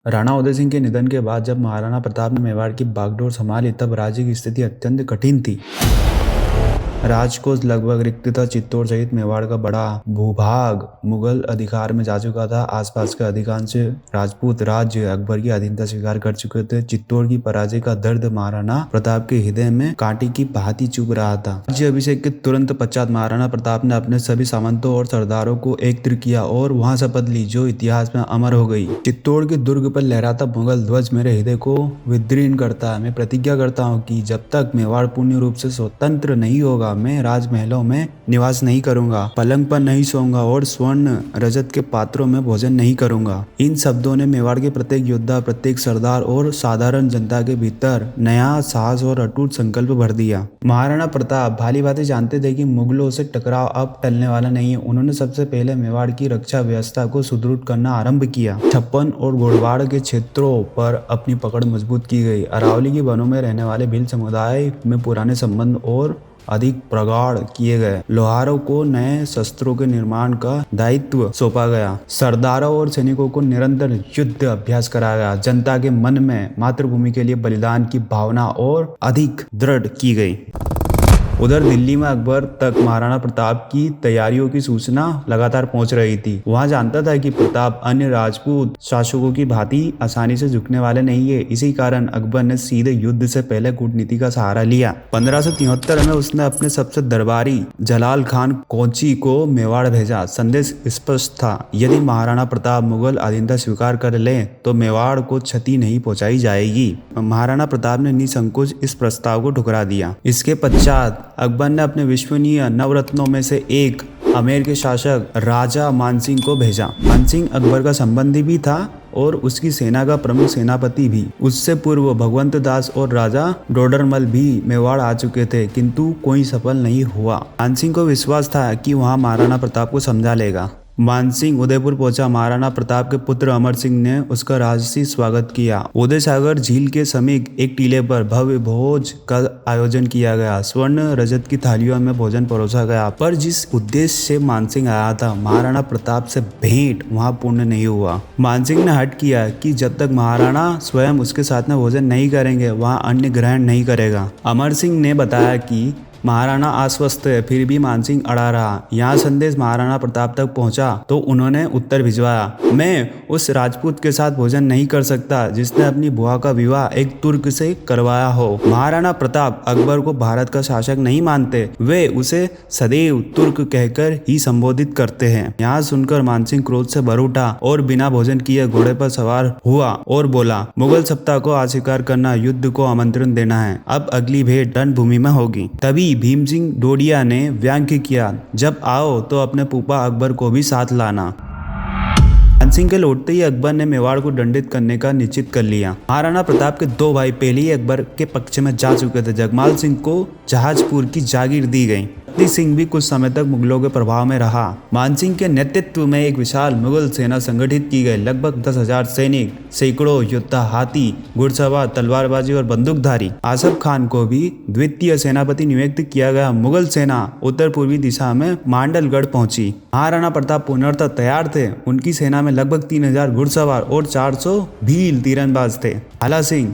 राणा उदय सिंह के निधन के बाद जब महाराणा प्रताप ने मेवाड़ की बागडोर संभाली तब राज्य की स्थिति अत्यंत कठिन थी। राजकोष लगभग रिक्त था। चित्तौड़ सहित मेवाड़ का बड़ा भूभाग मुगल अधिकार में जा चुका था। आसपास के अधिकांश राजपूत राज्य अकबर की अधीनता स्वीकार कर चुके थे। चित्तौड़ की पराजय का दर्द महाराणा प्रताप के हृदय में कांटे की भांति चुभ रहा था। राज्य अभिषेक के तुरंत पश्चात महाराणा प्रताप ने अपने सभी सामंतों और सरदारों को एकत्र किया और वहां शपथ ली जो इतिहास में अमर हो गई। चित्तौड़ के दुर्ग पर लहराता मुगल ध्वज मेरे हृदय को विदीर्ण करता है। मैं प्रतिज्ञा करता हूँ कि जब तक मेवाड़ पूर्ण रूप से स्वतंत्र नहीं होगा मैं राजमहलों में निवास नहीं करूंगा, पलंग पर नहीं सोऊंगा और स्वर्ण रजत के पात्रों में भोजन नहीं करूंगा। इन शब्दों ने मेवाड़ के प्रत्येक योद्धा, प्रत्येक सरदार और साधारण जनता के भीतर नया साहस और अटूट संकल्प भर दिया। महाराणा प्रताप भाली भांति जानते थे कि मुगलों से टकराव अब टलने वाला नहीं है। उन्होंने सबसे पहले मेवाड़ की रक्षा व्यवस्था को सुदृढ़ करना आरंभ किया। छप्पन और गोड़वाड़ के क्षेत्रों पर अपनी पकड़ मजबूत की गई। अरावली के वनों में रहने वाले भील समुदाय में पुराने संबंध और अधिक प्रगाढ़ किए गए। लोहारों को नए शस्त्रों के निर्माण का दायित्व सौंपा गया। सरदारों और सैनिकों को निरंतर युद्ध अभ्यास कराया गया। जनता के मन में मातृभूमि के लिए बलिदान की भावना और अधिक दृढ़ की गई। उधर दिल्ली में अकबर तक महाराणा प्रताप की तैयारियों की सूचना लगातार पहुंच रही थी। वहां जानता था कि प्रताप अन्य राजपूत शासकों की भांति आसानी से झुकने वाले नहीं है। इसी कारण अकबर ने सीधे युद्ध से पहले कूटनीति का सहारा लिया। 1573 में उसने अपने सबसे दरबारी जलाल खान कोची को मेवाड़ भेजा। संदेश स्पष्ट था, यदि महाराणा प्रताप मुगल अधीनता स्वीकार कर ले तो मेवाड़ को क्षति नहीं पहुंचाई जाएगी। महाराणा प्रताप ने निसंकोच इस प्रस्ताव को ठुकरा दिया। इसके पश्चात अकबर ने अपने विश्वसनीय नवरत्नों में से एक आमेर के शासक राजा मानसिंह को भेजा। मानसिंह अकबर का संबंधी भी था और उसकी सेना का प्रमुख सेनापति भी। उससे पूर्व भगवंत दास और राजा डोडरमल भी मेवाड़ आ चुके थे, किंतु कोई सफल नहीं हुआ। मानसिंह को विश्वास था कि वहां महाराणा प्रताप को समझा लेगा। मानसिंह उदयपुर पहुंचा। महाराणा प्रताप के पुत्र अमर सिंह ने उसका राजसी स्वागत किया। उदय सागर झील के समीप एक टीले पर भव्य भोज का आयोजन किया गया। स्वर्ण रजत की थालियों में भोजन परोसा गया, पर जिस उद्देश्य से मानसिंह आया था महाराणा प्रताप से भेंट वहां पूर्ण नहीं हुआ। मानसिंह ने हट किया कि जब तक महाराणा स्वयं उसके साथ में भोजन नहीं करेंगे वहां अन्न ग्रहण नहीं करेगा। अमर सिंह ने बताया कि महाराणा आश्वस्त है, फिर भी मानसिंह अड़ा रहा। यहाँ संदेश महाराणा प्रताप तक पहुंचा तो उन्होंने उत्तर भिजवाया, मैं उस राजपूत के साथ भोजन नहीं कर सकता जिसने अपनी बुआ का विवाह एक तुर्क से करवाया हो। महाराणा प्रताप अकबर को भारत का शासक नहीं मानते, वे उसे सदैव तुर्क कहकर ही संबोधित करते हैं। यहाँ सुनकर मानसिंह क्रोध से भर उठा और बिना भोजन किए घोड़े पर सवार हुआ और बोला, मुगल सत्ता को अस्वीकार करना, युद्ध को आमंत्रण देना है। अब अगली भेंट रणभूमि में होगी। तभी भीम सिंह डोडिया ने व्यंग्य किया, जब आओ तो अपने फूफा अकबर को भी साथ लाना। मानसिंह के लौटते ही अकबर ने मेवाड़ को दंडित करने का निश्चित कर लिया। महाराणा प्रताप के दो भाई पहले ही अकबर के पक्ष में जा चुके थे। जगमाल सिंह को जहाजपुर की जागीर दी गई। फतेह सिंह भी कुछ समय तक मुगलों के प्रभाव में रहा। मानसिंह के नेतृत्व में एक विशाल मुगल सेना संगठित की गई। लगभग 10,000 सैनिक, सैकड़ों योद्धा, हाथी, घुड़सवार, तलवारबाजी और बंदूकधारी। आसफ खान को भी द्वितीय सेनापति नियुक्त किया गया। मुगल सेना उत्तर पूर्वी दिशा में मांडलगढ़ पहुंची। महाराणा प्रताप पूर्णतः तैयार थे। उनकी सेना में लगभग 3,000 घुड़सवार और 400 भील तीरंदाज थे। भाला सिंह,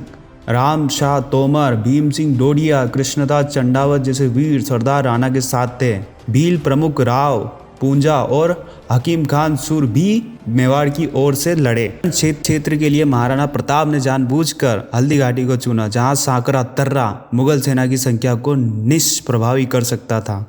राम शाह तोमर, भीम सिंह डोडिया, कृष्णदास चंडावत जैसे वीर सरदार राणा के साथ थे। भील प्रमुख राव पूंजा और हकीम खान सुर भी मेवाड़ की ओर से लड़े। क्षेत्र के लिए महाराणा प्रताप ने जानबूझकर हल्दी घाटी को चुना, जहां सांकरा तर्रा मुगल सेना की संख्या को निष्प्रभावी कर सकता था।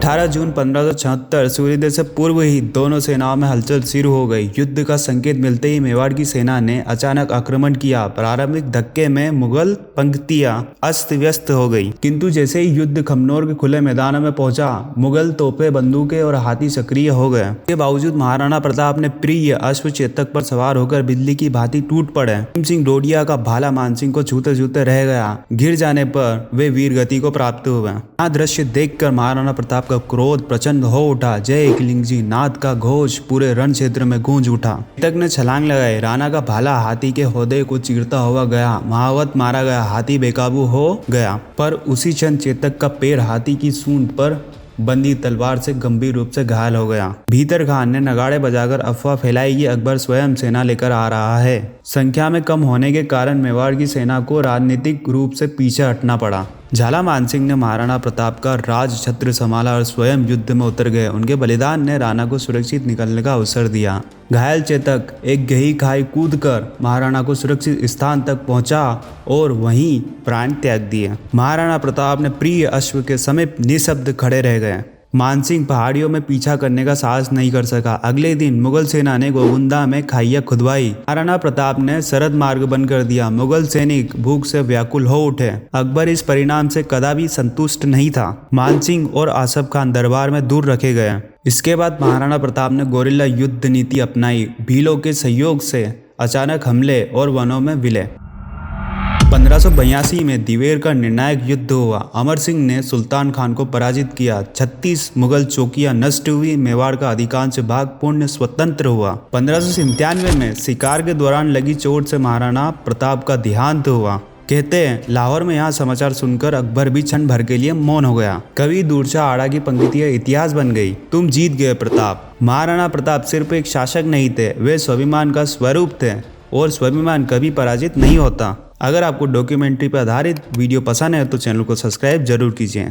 18 जून 1576 सूर्योदय से पूर्व ही दोनों सेनाओं में हलचल शुरू हो गई। युद्ध का संकेत मिलते ही मेवाड़ की सेना ने अचानक आक्रमण किया। प्रारंभिक धक्के में मुगल पंक्तियां अस्त व्यस्त हो गई, किंतु जैसे ही युद्ध खमनोर के खुले मैदानों में पहुंचा मुगल तोपें, बंदूकें और हाथी सक्रिय हो गए। इसके बावजूद महाराणा प्रताप ने प्रिय अश्व चेतक पर सवार होकर बिजली की भांति टूट पड़े। भीम सिंह डोडिया का भाला मानसिंह को छूते छूते रह गया। गिर जाने पर वे वीर गति को प्राप्त हुए। यह दृश्य देखकर महाराणा प्रताप का क्रोध प्रचंड हो उठा। जय एकलिंगजी नाथ का घोष पूरे रण क्षेत्र में गूंज उठा। चेतक ने छलांग लगाई। राणा का भाला हाथी के हौदे को चीरता हुआ गया। महावत मारा गया। हाथी बेकाबू हो गया, पर उसी क्षण चेतक का पैर हाथी की सूंड पर बंदी तलवार से गंभीर रूप से घायल हो गया। भीतर खान ने नगाड़े बजाकर अफवाह फैलाई कि अकबर स्वयं सेना लेकर आ रहा है। संख्या में कम होने के कारण मेवाड़ की सेना को राजनीतिक रूप से पीछे हटना पड़ा। झाला मानसिंह ने महाराणा प्रताप का राज छत्र संभाला और स्वयं युद्ध में उतर गए। उनके बलिदान ने राणा को सुरक्षित निकलने का अवसर दिया। घायल चेतक एक गहरी खाई कूदकर महाराणा को सुरक्षित स्थान तक पहुंचा और वहीं प्राण त्याग दिए। महाराणा प्रताप ने प्रिय अश्व के समीप निशब्द खड़े रह गए। मानसिंह पहाड़ियों में पीछा करने का साहस नहीं कर सका। अगले दिन मुगल सेना ने गोविंदा में खाइयां खुदवाई। महाराणा प्रताप ने सरहद मार्ग बंद कर दिया। मुगल सैनिक भूख से व्याकुल हो उठे। अकबर इस परिणाम से कदापि संतुष्ट नहीं था। मानसिंह और आसफ खान दरबार में दूर रखे गए। इसके बाद महाराणा प्रताप ने गोरिल्ला युद्ध नीति अपनाई। भीलों के सहयोग से अचानक हमले और वनों में विलय। 1582 में दिवेर का निर्णायक युद्ध हुआ। अमर सिंह ने सुल्तान खान को पराजित किया। 36 मुगल चौकियां नष्ट हुई। मेवाड़ का अधिकांश भाग पूर्ण स्वतंत्र हुआ। 1597 में शिकार के दौरान लगी चोट से महाराणा प्रताप का देहांत हुआ। कहते हैं लाहौर में यहाँ समाचार सुनकर अकबर भी क्षण भर के लिए मौन हो गया। कवि दूरशाह आड़ा की पंक्तियां इतिहास बन गई। तुम जीत गए प्रताप। महाराणा प्रताप सिर्फ एक शासक नहीं थे, वे स्वाभिमान का स्वरूप थे और स्वाभिमान कभी पराजित नहीं होता। अगर आपको डॉक्यूमेंट्री पर आधारित वीडियो पसंद है तो चैनल को सब्सक्राइब जरूर कीजिए।